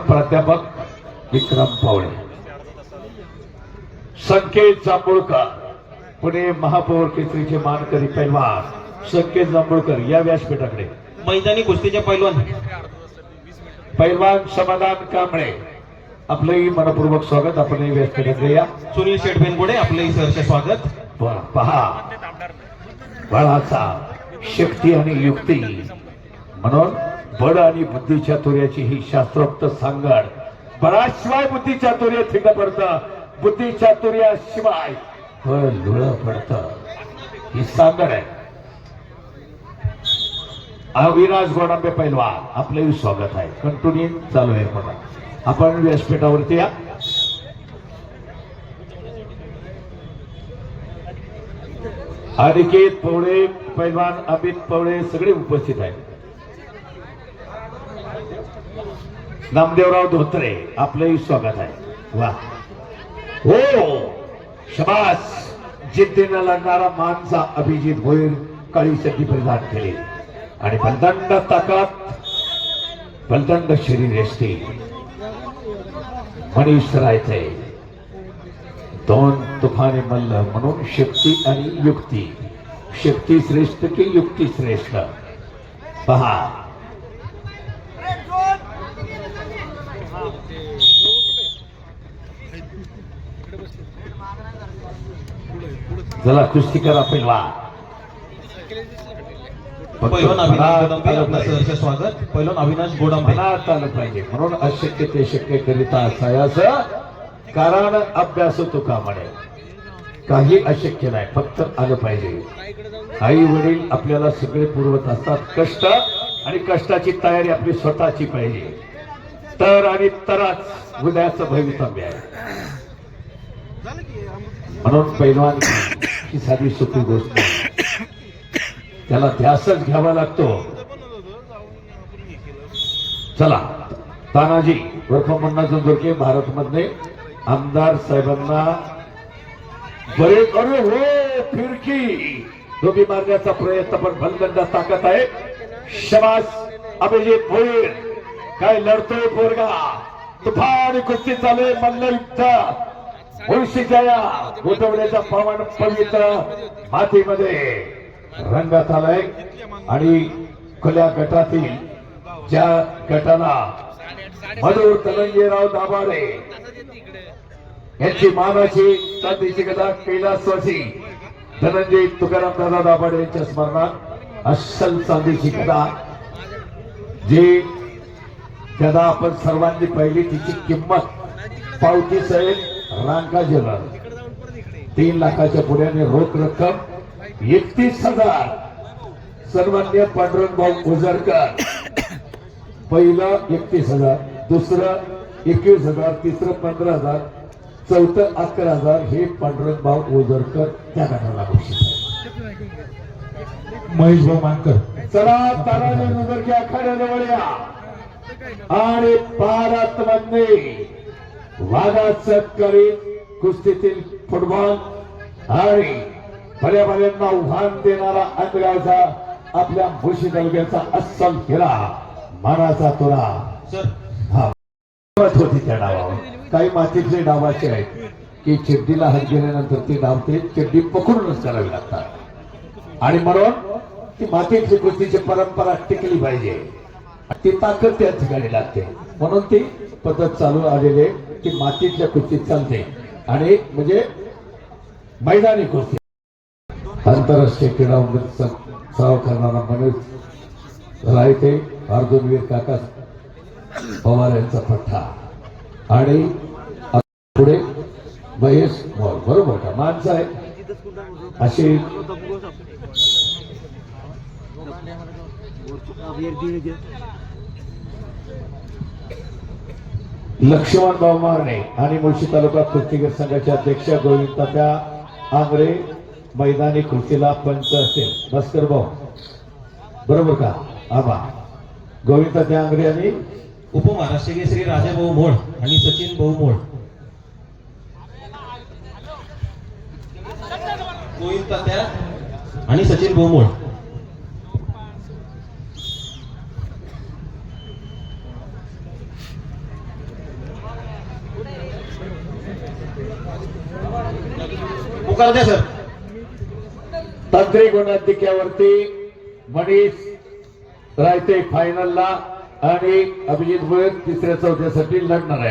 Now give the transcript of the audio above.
प्राध्यापक विक्रम पावळे, संकेत जांभूळकर, पुणे महापौर केसरीचे मानकरी पैलवान संकेत जांभूळकर या व्यासपीठाकडे. मैदानी कुस्तीचे पैलवान समाधान कांबळे, आपलंही मनपूर्वक स्वागत. आपण व्यासपीठाकडे या. सुनील शेटबेनगुडे, आपलंही सहर्ष स्वागत. पहा, बळाचा शक्ती आणि युक्ती म्हणून बळ आणि बुद्धी चातुर्याची ही शास्त्रोक्त सांगड. बळाशिवाय बुद्धी चातुर्य थिंड पडतं, बुद्धी चातुर्याशिवाय बळ लुळ पडतं, ही सांगड आहे. अविनाश गोडांबे पैलवान, आपलंही स्वागत आहे. कंटिन्यू चालू आहे. बघा, आपण व्यासपीठावरती या. अनिकेत पवळे पैलवान, अमित पवळे सगळे उपस्थित आहेत. नामदेवराव धोत्रे, आपलंही स्वागत आहे. वा हो, शबास. जिद्दीनं लढणारा मानचा अभिजित भोईर काळी चड्डी परिधान केली आणि बलदंड ताकद, बलदंड शरीर असते. मनीष रायते, दोन तुफाने मल्ल म्हणून शक्ती आणि युक्ती. शक्ती श्रेष्ठ की युक्ती श्रेष्ठ? पहा, चला कुस्ती करा. पैलवान स्वागत. पैलवान अविनाश गोडांबे, मनात आलं पाहिजे म्हणून अशक्य ते शक्य करिता असायास कारण अभ्यास तुका म्हणे. काही अशक्य नाही, फक्त आलं पाहिजे. आई वडील आपल्याला सगळे पुरवत असतात. कष्ट आणि कष्टाची तयारी आपली स्वतःची पाहिजे, तर आणि तरच उद्याचं भवितव्य आहे. म्हणून पैलवान ही साधी सोपी गोष्ट नाही, त्याला ध्यासच घ्यावा लागतो. चला, तानाजी उर्फ मुन्ना जोंधुरके, भारत मधले आमदार साहेबांना बरे करू हो. फिरकी डोबी मारण्याचा प्रयत्न, पण बलदंड ताकद आहे. शबास अभिजित भोईर, काय लढतोय पोरगा. तुफान कुस्ती चालू आहे. मल्लयुक्त मुळशीच्या या गोठवड्याचा पवन पवित्र मातीमध्ये रंगात आलाय. आणि खुल्या गटातील ज्या गटाला मधुर धनंजयराव दाभाडे यांची मानाची चांदीची गदा कैलासवासी धनंजय तुकाराम दादा दाभाडे यांच्या स्मरणात अस्सल चांदीची गदा, जी गदा आपण सर्वांनी पाहिली, तिची किंमत पावती सहित रांका ज्वेलर 3 लाखाच्या पुढ्याने रोख रक्कम 31,000. सन्मान्य पांडुरंगभाऊ ओझरकर, पहिलं 31,000, दुसरं 21,000, तिसरं 15,000, चौथं 11,000. हे पांडुरंगभाऊ ओझरकर त्या गटाला बक्षीस आहे. महेश भाऊ मानकर, चला ताराने ओझरके आखाड्याजवळ या. आणि भारत मध्ये वादाचं करीत कुस्तीतील फुटबॉल आणि भल्याभल्यांना आव्हान देणारा अंधगावचा आपल्या मुळशी तालुक्याचा अस्सल हिरा, मानाचा तुरा. हा होती त्या डावावर. काही मातीतले डावाचे आहेत की चिड्डीला हात गेल्यानंतर ती डाव ते चिड्डी पकडूनच करावी लागतात. आणि म्हणून ती मातीतली कुस्तीची परंपरा टिकली पाहिजे, ती ताकद त्या ठिकाणी लागते. म्हणून ती पद्धत चालू आलेली आहे की मातीतल्या कुस्तीत चालते. आणि म्हणजे मैदानी कुस्ती आंतरराष्ट्रीय क्रीडा सराव करणारा मनोज रायते, अर्जुनवीर काका पवार यांचा पठ्ठा आणि पुढे महेश मॉल. बरोबर का? माणसं आहे अशी लक्ष्मण भाऊ मारणे आणि मुळशी तालुका कुस्तीगीर संघाचे अध्यक्ष गोविंद तात्या आंग्रे मैदानी कुस्तीला पंच असतील. भास्कर भाऊ, बरोबर का? आबा गोविंद तात्या आंग्रे आणि उपमहाराष्ट्र केसरी राजाभाऊ मोड आणि सचिन भाऊ मोड. गोविंद तात्या आणि सचिन भाऊ मोड. पुकार द्या सर. तांत्रिक गुणाधिक्यावरती मनीष रायते फायनलला आणि अभिजित भोयर तिसऱ्या चौथ्यासाठी लढणार आहे.